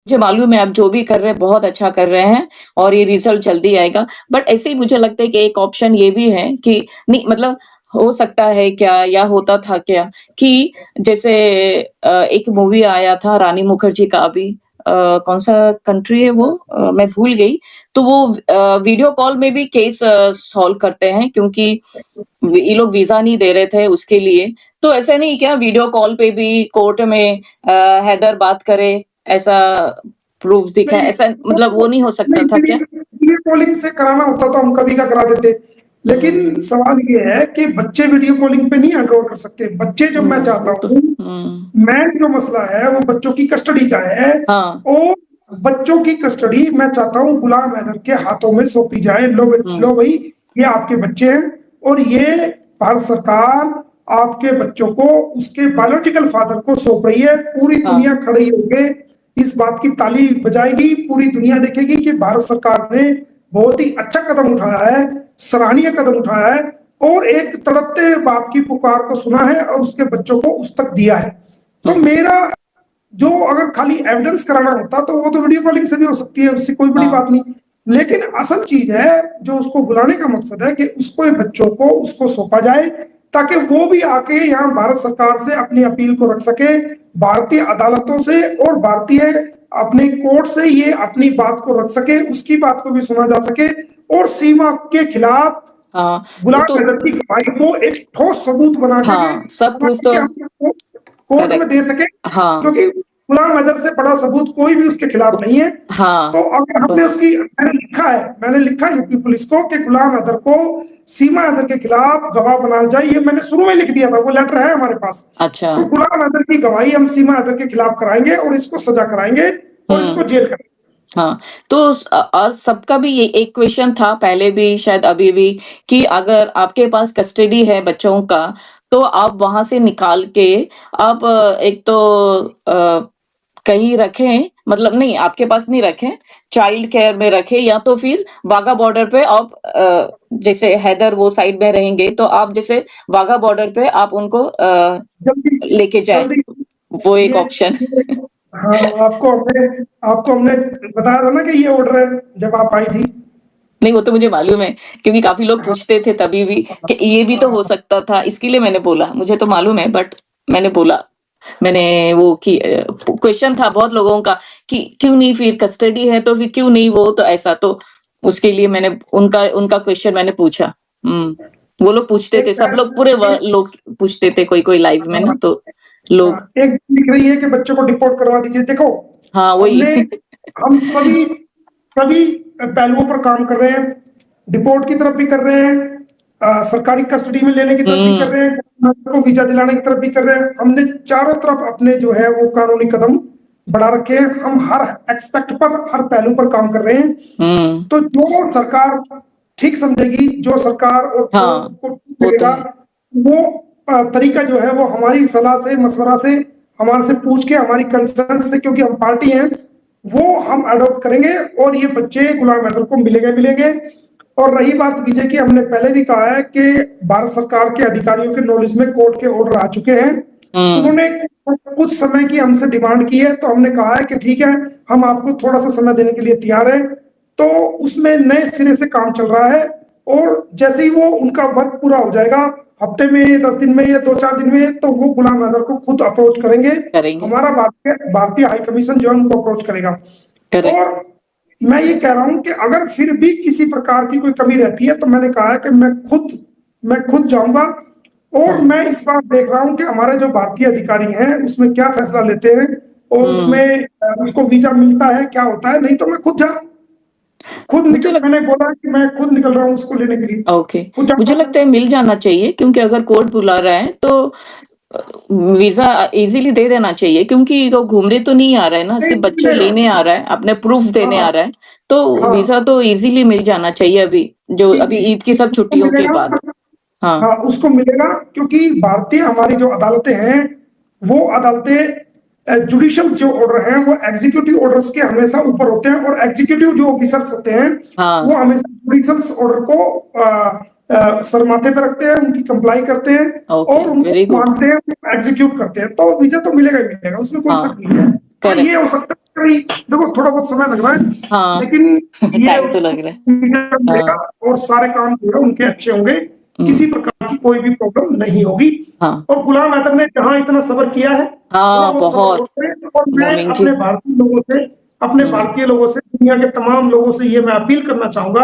मुझे मालूम है आप जो भी कर रहे हैं बहुत अच्छा कर रहे हैं और ये रिज़ल्ट जल्दी आएगा। बट ऐसे ही मुझे लगता है कि एक ऑप्शन ये भी है कि नहीं मतलब हो सकता है क्या या होता था क्या कि जैसे एक मूवी आया था रानी मुखर्जी का अभी कौन-सा कंट्री है वो मैं भूल गई। तो वो वीडियो कॉल में भी केस सॉल्व करते हैं क्योंकि ये लोग वीज़ा नहीं दे रहे थे उसके लिए। तो ऐसा नहीं क्या वीडियो कॉल पे भी कोर्ट में हैदर बात करे, ऐसा प्रूफ्स दिखाए, नहीं, ऐसा मतलब वो नहीं हो सकता नहीं था क्या? वीडियो कॉलिंग से कराना होता तो हम कभी का करा देते। हुँ, लेकिन सवाल ये है कि बच्चे वीडियो कॉलिंग पे नहीं एनरोल कर सकते। बच्चे जब मैं चाहता वो तो हूँ, हुँ, मैं जो मसला है वो बच्चों की कस्टडी का है हाँ, और बच्चों की कस्टडी मैं चाहता हूँ गुलाम हैदर के हाथों में सौंपी जाए। हुँ, लो भाई, ये आपके बच्चे हैं और ये भारत सरकार आपके बच्चों को उसके बायोलॉजिकल फादर को सौंप रही है। पूरी हाँ, दुनिया खड़ी होकर इस बात की ताली बजाएगी, पूरी दुनिया देखेगी कि भारत सरकार ने बहुत ही अच्छा कदम उठाया है, सराहनीय कदम उठाया है और एक तड़पते बाप की पुकार को सुना है और उसके बच्चों को उस तक दिया है। तो हुँ, मेरा जो अगर खाली एविडेंस कराना होता तो वो तो वीडियो कॉलिंग से भी हो सकती है, उससे कोई बड़ी हाँ, बात नहीं। लेकिन असल चीज है जो उसको बुलाने का मकसद है कि उसको बच्चों को उसको सौंपा जाए ताकि वो भी आके यहाँ भारत सरकार से अपनी अपील को रख सके, भारतीय अदालतों से और भारतीय अपने कोर्ट से ये अपनी बात को रख सके, उसकी बात को भी सुना जा सके और सीमा के खिलाफ हाँ, वो गुलाम तो नबी की गवाही को एक ठोस सबूत बना के हाँ, सब प्रूफ तो हम कोर्ट में करेक्ट दे सके, हाँ, क्योंकि गुलाम नबी से बड़ा सबूत कोई भी उसके खिलाफ नहीं है। तो हाँ, अगर हमने बस उसकी मैंने लिखा यूपी पुलिस को कि गुलाम हैदर को सीमा हैदर के खिलाफ गवाह बनाया जाए। ये मैंने शुरू में लिख दिया था, वो लेटर है हमारे पास। अच्छा, तो गुलाम हैदर की गवाही हम सीमा हैदर के खिलाफ कराएंगे और इसको सजा कराएंगे और इसको हुँ। जेल कराएंगे। हाँ, तो और सबका भी ये एक क्वेश्चन था पहले भी शायद अभी भी कि अगर आपके पास कस्टडी है बच्चों का, तो आप वहाँ से निकाल के आप एक तो कहीं रखें मतलब नहीं आपके पास नहीं रखें, चाइल्ड केयर में रखें या तो फिर वाघा बॉर्डर पे आप जैसे हैदर वो साइड में रहेंगे, तो आप जैसे वाघा बॉर्डर पे आप उनको जल्दी लेके जाएँ, जल्दी वो एक ये, ऑप्शन। ये हाँ, आपको हमने बताया था ना कि ये ऑर्डर है जब आप आई थी। नहीं, वो तो मुझे मालूम है, क्योंकि काफ़ी लोग हाँ, पूछते थे तभी भी कि ये भी तो हो हाँ, सकता था, इसके लिए मैंने बोला। मुझे तो मालूम है बट मैंने बोला, मैंने वो कि क्वेश्चन था बहुत लोगों का कि क्यों नहीं फिर कस्टडी है तो फिर क्यों नहीं वो तो ऐसा तो उसके लिए मैंने उनका उनका क्वेश्चन मैंने पूछा। हुँ, वो लोग पूछते एक थे, सब लोग पूरे व लोग पूछते थे कोई-कोई लाइव में हाँ, ना तो हाँ, लोग एक लिख रही है कि बच्चों को डिपोर्ट करवा दीजिए। देखो, हाँ, हमने वही। हम सभी सभी पहलुओं पर काम कर रहे हैं। डिपोर्ट की तरफ भी कर रहे हैं, सरकारी कस्टडी में लेने की तरफ भी कर हुँ, रहे हैं, को वीजा दिलाने की तरफ भी कर रहे हैं। हमने चारों तरफ अपने जो है वो कानूनी कदम बढ़ा रखे हैं। हम हर एक्सपेक्ट पर, हर पहलू पर काम कर रहे हैं। हुँ, तो जो सरकार ठीक समझेगी, जो सरकार और कोर्ट हाँ, को ठीक वो तो लगेगा, है। वो तरीका जो है वो हमारी सलाह से, मशवरा से, हमारे से पूछ के, हमारी कंसर्न से, क्योंकि हम पार्टी हैं, वो हम अडॉप्ट करेंगे और ये बच्चे गुलाम हैदर को मिलेंगे मिलेंगे। और रही बात विजय की, हमने पहले भी कहा है कि भारत सरकार के अधिकारियों के नॉलेज में कोर्ट के ऑर्डर आ चुके हैं। हुँ, उन्होंने कुछ समय की हमसे डिमांड की है, तो हमने कहा है कि ठीक है, हम आपको थोड़ा सा समय देने के लिए तैयार हैं। तो उसमें नए सिरे से काम चल रहा है और जैसे ही वो उनका वर्क पूरा हो जाएगा, हफ्ते में, 10 दिन में या 2-4 दिन में, तो वो गुलाम हैदर को खुद अप्रोच करेंगे। करेंगे, हमारा भारतीय हाई कमीशन जो है उनको अप्रोच करेगा। करेक्ट। और मैं ये कह रहा हूं कि अगर फिर भी किसी प्रकार की कोई कमी रहती है तो मैंने कहा है कि मैं खुद जाऊंगा और हाँ, मैं इस बार देख रहा हूं कि हमारे जो भारतीय अधिकारी हैं उसमें क्या फैसला लेते हैं और हुँ। उसमें उसको वीजा मिलता है, क्या होता है। नहीं तो मैं खुद जा रहा हूं, खुद मुझे निकल लग मैंने बोला कि मैं खुद निकल रहा हूँ उसको लेने के लिए, ओके। खुद मुझे जाऊंगा। लगता है मिल जाना चाहिए क्योंकि अगर कोर्ट बुला रहा है तो वीज़ा इज़िली दे देना चाहिए क्योंकि वो घूमने तो नहीं आ रहा है ना, नहीं सिर्फ़ बच्चे मिलेगा। लेने आ रहा है, अपने प्रूफ़ देने आ हाँ, रहा है, तो हाँ, वीज़ा तो इज़िली मिल जाना चाहिए अभी, जो जी, अभी जी, ईद की सब उसको छुट्टियों के मिलेगा। बाद। हाँ, हाँ, उसको मिलेगा क्योंकि भारतीय हमारी जो अदालतें हैं, वो अदालतें जुडिशियल जो ऑर्डर हैं वो एग्जीक्यूटिव ऑर्डर्स के हमेशा ऊपर होते हैं और एग्जीक्यूटिव जो ऑफिसर्स होते हैं वो हाँ, हमेशा जुडिशियल ऑर्डर को सर माथे पे रखते हैं, उनकी कंप्लाई करते हैं ओके, और उनको वेरी गुड। मानते हैं, एग्जीक्यूट करते हैं। तो वीजा तो मिलेगा ही मिलेगा, उसमें कोई शक हाँ, नहीं है। हाँ, ये करेक्ट। हो सकता है देखो थोड़ा बहुत समय लग रहा है, हाँ लेकिन ये टाइम तो लग रहा है। मिलेगा हाँ। और सारे काम जो है उनके अच्छे होंगे, किसी प्रकार की कोई भी प्रॉब्लम नहीं होगी। हाँ और गुलाम हैदर ने जहाँ इतना सब्र किया है, थोड़ा हाँ बहुत सब्र बहुत। करें। और मैं मोमिन जी। अपने हम्म। भारतीय लोगों से, दुनिया के तमाम लोगों से ये मैं अपील करना चाहूंगा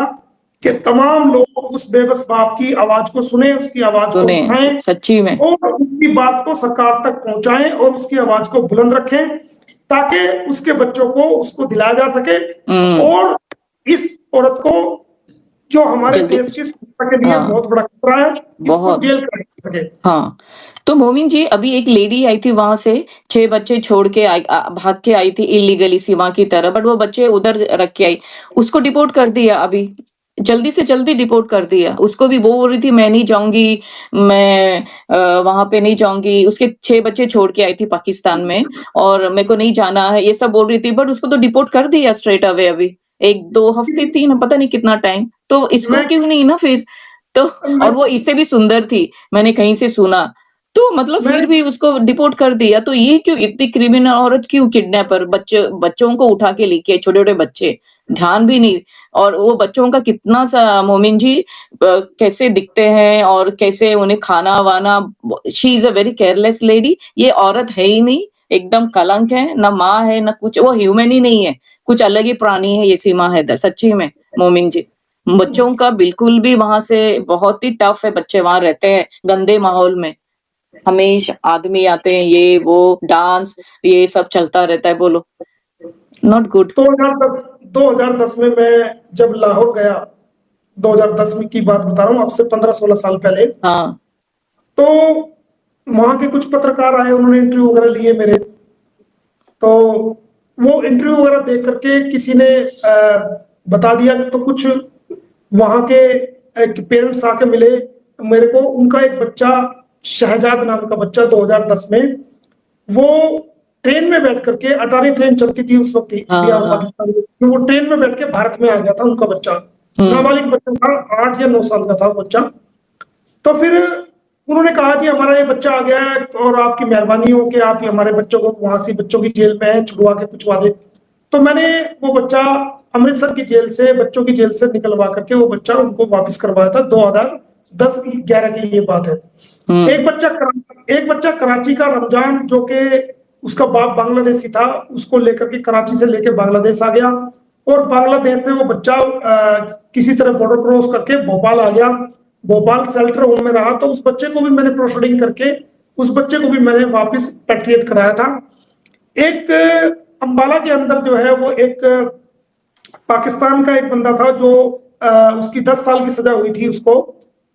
कि तमाम लोग उस बेबस बाप की आवाज को सुने, उसकी आवाज को सुने उठाएं सच्ची में। और उसकी बात को सरकार तक पहुंचाएं और उसकी आवाज को बुलंद रखें, ताकि उसके बच्चों को उसको दिलाया जा सके। हम्म। और इस औरत को, जो हमारे जल्दी। देश की सुरक्षा के लिए हाँ बहुत बड़ा खतरा है, इसको बहुत। जेल कर सके। हाँ, तो मोमिन जी अभी एक लेडी आई थी वहाँ से, 6 बच्चे छोड़ के भाग के आई थी इल्लीगली सीमा की तरफ, बट वो बच्चे उधर रख के आई। उसको डिपोर्ट कर दिया अभी, जल्दी से जल्दी डिपोर्ट कर दिया। उसको भी वो बोल रही थी मैं नहीं जाऊँगी, मैं वहाँ पे नहीं जाऊँगी। उसके 6 बच्चे छोड़ के आई थी पाकिस्तान में और मेरे को नहीं जाना है, ये सब बोल रही थी, बट उसको तो डिपोर्ट कर दिया स्ट्रेट अवे अभी। 1-2 हफ्ते, 3 पता नहीं कितना टाइम, तो इसको मैं क्यों नहीं ना फिर? तो मैं और वो इससे भी सुंदर थी, मैंने कहीं से सुना। तो मतलब मैं फिर भी उसको डिपोर्ट कर दिया, तो ये क्यों इतनी क्रिमिनल औरत क्यों किडनैपर बच्चों को उठा के लेके छोटे-छोटे बच्चे, ध्यान भी नहीं। और वो बच्चों का कितना सा मोमिन जी कैसे दिखते हैं और कैसे उन्हें खाना-वाना she is a very careless lady. ये औरत है ही नहीं, एकदम कलंक है, ना माँ है, ना कुछ, वो ह्यूमन ही नहीं है, कुछ अलग ही प्राणी है ये सीमा हैदर, सच्ची में मोमिन जी। बच्चों का बिल्कुल भी वहाँ से बहुत ही टफ है, बच्चे वहाँ रहते हैं गंदे माहौल में। हमेशा आदमी आते हैं, ये वो डांस ये सब चलता रहता है, बोलो नॉट गुड। 2010 में मैं जब लाहौर गया, 2010 में की बात बता रहा हूँ, अब से 15-16 साल पहले। हाँ। तो वहां के कुछ पत्रकार आए, उन्होंने इंटरव्यू वगैरह लिए मेरे। तो वो इंटरव्यू वगैरह देख करके किसी ने बता दिया, तो कुछ वहां के पेरेंट्स आके मिले मेरे को। उनका एक बच्चा, शहजाद नाम का बच्चा, 2010 में वो ट्रेन में बैठ करके, अटारी ट्रेन चलती थी उस वक्त इंडिया हाँ, और हाँ। पाकिस्तान में, तो वो ट्रेन में बैठ के भारत में आ गया था उनका बच्चा। हुँ। नाबालिग बच्चा था, 8 या 9 साल का था वो बच्चा। तो फिर उन्होंने कहा जी हमारा ये बच्चा आ गया है और आपकी मेहरबानी हो कि आप हमारे बच्चों को, वहां से बच्चों की जेल में है, छुड़वा के पूछवा दे। तो मैंने वो बच्चा अमृतसर की जेल से, बच्चों की जेल से निकलवा करके वो बच्चा उनको वापस करवाया था। 2010-11 की ये बात है। हुँ। एक बच्चा कराची का, रमजान, जो कि उसका बाप बांग्लादेशी था, उसको लेकर के कराची से लेकर बांग्लादेश आ गया। और बांग्लादेश से वो बच्चा किसी तरह बॉर्डर क्रॉस करके भोपाल आ गया। भोपाल शेल्टर होम में रहा। तो उस बच्चे को भी मैंने प्रोसीडिंग करके, उस बच्चे को भी मैंने वापस पैट्रिएट कराया था। एक अंबाला के अंदर जो है वो एक पाकिस्तान का एक बंदा था, जो उसकी 10 साल की सजा हुई थी उसको,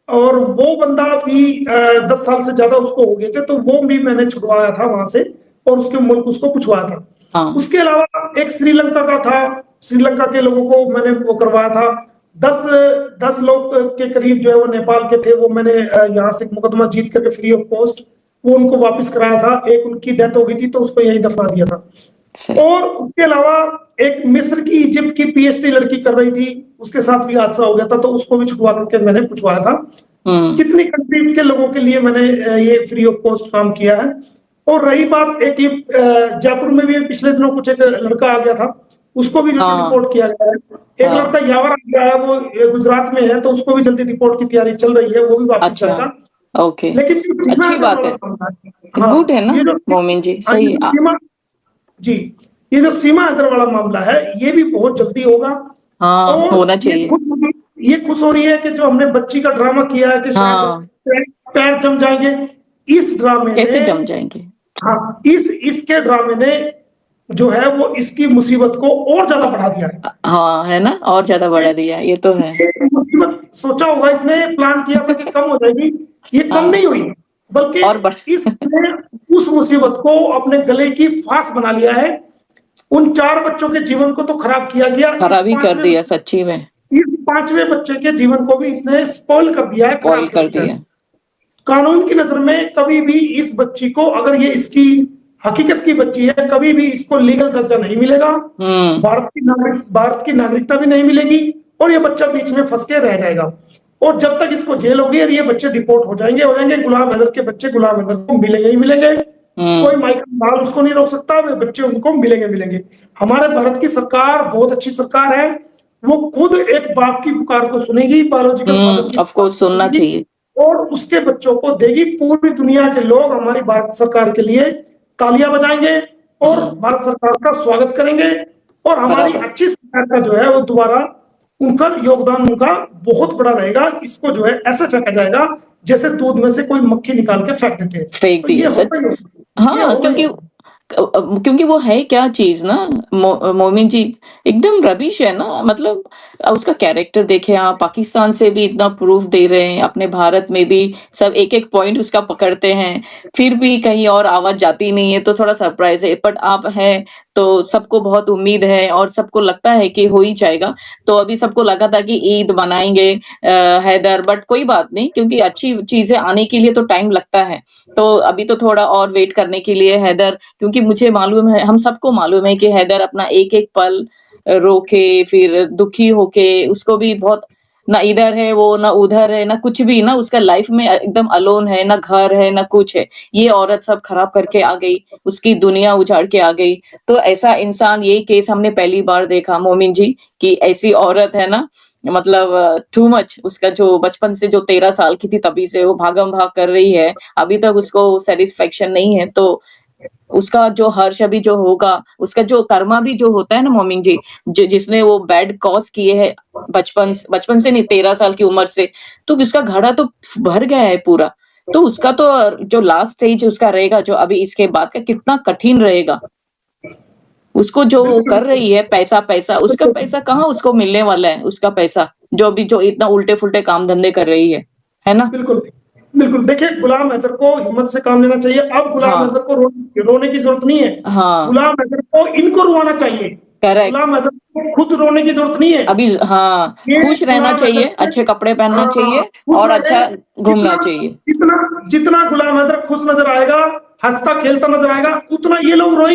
और वो बंदा भी 10 साल से ज्यादा उसको हो गए थे, तो वो भी मैंने छुड़वाया था वहां से और उसके मुल्क उसको पूछवाया था। हाँ। उसके अलावा एक श्रीलंका का था, श्रीलंका के लोगों को मैंने वो करवाया था। 10 लोग के करीब जो है वो नेपाल के थे, वो मैंने यहाँ से मुकदमा जीत करके फ्री ऑफ कॉस्ट वो उनको वापस कराया था। एक उनकी डेथ हो गई थी, तो उसको यहीं दफना दिया था। सही। और उसके अलावा एक मिस्र की, इजिप्ट की पीएचडी लड़की कर रही थी, उसके साथ भी हादसा हो गया था, तो उसको भी छुड़वा करके मैंने पूछवाया था। हुँ। कितनी कंट्रीज के लोगों के लिए मैंने ये फ्री ऑफ कॉस्ट काम किया है। और रही बात एक, जयपुर में भी पिछले दिनों कुछ एक लड़का आ गया था, उसको भी जो हाँ, डिपोर्ट किया गया है। एक हाँ। लड़का यावर आ गया है, वो गुजरात में है, तो उसको भी जल्दी डिपोर्ट की तैयारी चल रही है, वो भी वापस अच्छा, जाएगा। ओके। लेकिन जो सीमा अच्छी हैदर बात वाला है। मामला है, गुड है हाँ ना ये जो, मोमिन जी, हाँ ये सही जो सीमा, जी, ये जो सीमा हैदर वाला मामला है, ये भी बहुत जल्दी होगा। हाँ, और होना चाहिए। ये खुश हो रही है कि जो हमने बच्ची का ड्रामा किया है कि शायद हाँ, पैर जम जाएंगे, इस ड्रामे ने, कैसे जम जाएँगे? हाँ इसके ड्रामे ने जो है वो इसकी मुसीबत को और ज्यादा बढ़ा दिया है। हाँ, है ना? और ज़्यादा बढ़ा दिया, ये तो है। ये मुसीबत सोचा होगा इसने, प्लान किया था कि कम हो जाएगी, ये कम हाँ, नहीं हुई, बल्कि और बढ़ इसने उस मुसीबत को अपने गले की फांस बना लिया है। उन 4 बच्चों के जीवन को तो खराब किया गया, खराब ही कर दिया सच्ची में, इस 5वें बच्चे के जीवन को भी इसने स्पॉइल कर दिया है, स्पॉइल खराब कर कर दिया है। दिया। कानून की नजर में कभी भी इस बच्ची को, अगर ये इसकी हकीकत की बच्ची है, कभी भी इसको लीगल दर्जा नहीं मिलेगा, हुँ। भारत की नागरिकता भी नहीं मिलेगी, और ये बच्चा बीच में फंस के रह जाएगा। और जब तक इसको जेल होगी और ये बच्चे डिपोर्ट हो जाएंगे, गुलाम हैदर के बच्चे गुलाम हैदर को मिलेंगे ही मिलेंगे। कोई हुँ। माइकल बाल उसको नहीं रोक सकता, वे बच्चे उनको मिलेंगे। हमारे भारत की सरकार बहुत अच्छी सरकार है, वो खुद एक बाप की पुकार को सुनेगी, बायोलॉजिकल फादर की ऑफ पुकार कोर्स को सुनना सुनेगी चाहिए। और उसके बच्चों को देगी। पूरी दुनिया के लोग हमारी भारत सरकार के लिए तालियाँ बजाएँगे और हुँ। भारत सरकार का स्वागत करेंगे और हमारी बराबर। अच्छी सरकार का जो है वो दोबारा उनका योगदान उनका बहुत बड़ा रहेगा। इसको जो है ऐसे फेंका जाएगा, जैसे दूध में से कोई मक्खी निकाल के फेंक देते हैं। फेंक तो दिए ये होगा सच ही होगा, ये हाँ, होगा ही क्योंकि होगा। क्योंकि वो है क्या चीज़ ना मोमिन जी एकदम रबिश है ना मतलब उसका कैरेक्टर देखें आप पाकिस्तान से भी इतना प्रूफ दे रहे हैं, अपने भारत में भी सब एक-एक पॉइंट उसका पकड़ते हैं, फिर भी कहीं और आवाज़ जाती नहीं है तो थोड़ा सरप्राइज़ है। बट आप हैं, तो सबको बहुत उम्मीद है और सबको लगता है कि हो ही जाएगा। तो अभी सबको लगा था कि ईद मनाएँगे हैदर बट कोई बात नहीं क्योंकि अच्छी चीज़ें आने के लिए तो टाइम लगता है। तो अभी तो थोड़ा और वेट करने के लिए हैदर क्योंकि मुझे मालूम है हम सबको मालूम है कि हैदर अपना एक-एक पल रो के फिर दुखी होके उसको भी बहुत ना इधर है वो, ना उधर है, ना कुछ भी ना उसका लाइफ में एकदम अलोन है, ना घर है, ना कुछ है। ये औरत सब खराब करके आ गई, उसकी दुनिया उजाड़ के आ गई। तो ऐसा इंसान ये केस हमने पहली बार देखा मोमिन जी कि ऐसी औरत है ना मतलब टू मच उसका जो बचपन से जो 13 साल की थी तभी से वो भागम-भाग कर रही है। अभी तक उसको सैटिस्फैक्शन नहीं है तो उसका जो हर्ष अभी जो होगा, उसका जो कर्मा भी जो होता है ना मोमिन जी, जिसने वो बैड कॉज़ किए हैं बचपन से नहीं 13 साल की उम्र से, तो उसका घड़ा तो भर गया है पूरा। तो उसका तो जो लास्ट स्टेज उसका रहेगा जो अभी इसके बाद का कितना कठिन रहेगा। उसको जो वो बिल्कुल, कर रही है पैसा-पैसा, उसका बिल्कुल। पैसा कहाँ उसको मिलने वाला है, उसका पैसा, जो इतना उल्टे-फुल्टे काम धंधे कर रही है ना? बिल्कुल, बिल्कुल। देखिए, गुलाम हैदर को हिम्मत से काम लेना चाहिए। अब गुलाम हाँ, हैदर को रोने की ज़रूरत नहीं है। हाँ, गुलाम हैदर को इनको रुलाना चाहिए। करेक्ट। गुलाम हैदर को खुद रोने की ज़रूरत नहीं है। अभी हाँ, ये खुश रहना गुलाम हैदर चाहिए, को अच्छे कपड़े पहनना हाँ, चाहिए खुश और रहे। अच्छा जितना घूमना चाहिए। जितना जितना गुलाम हैदर खुश नज़र आएगा, हँसता-खेलता नज़र आएगा, उतना ये लोग रोएँगे।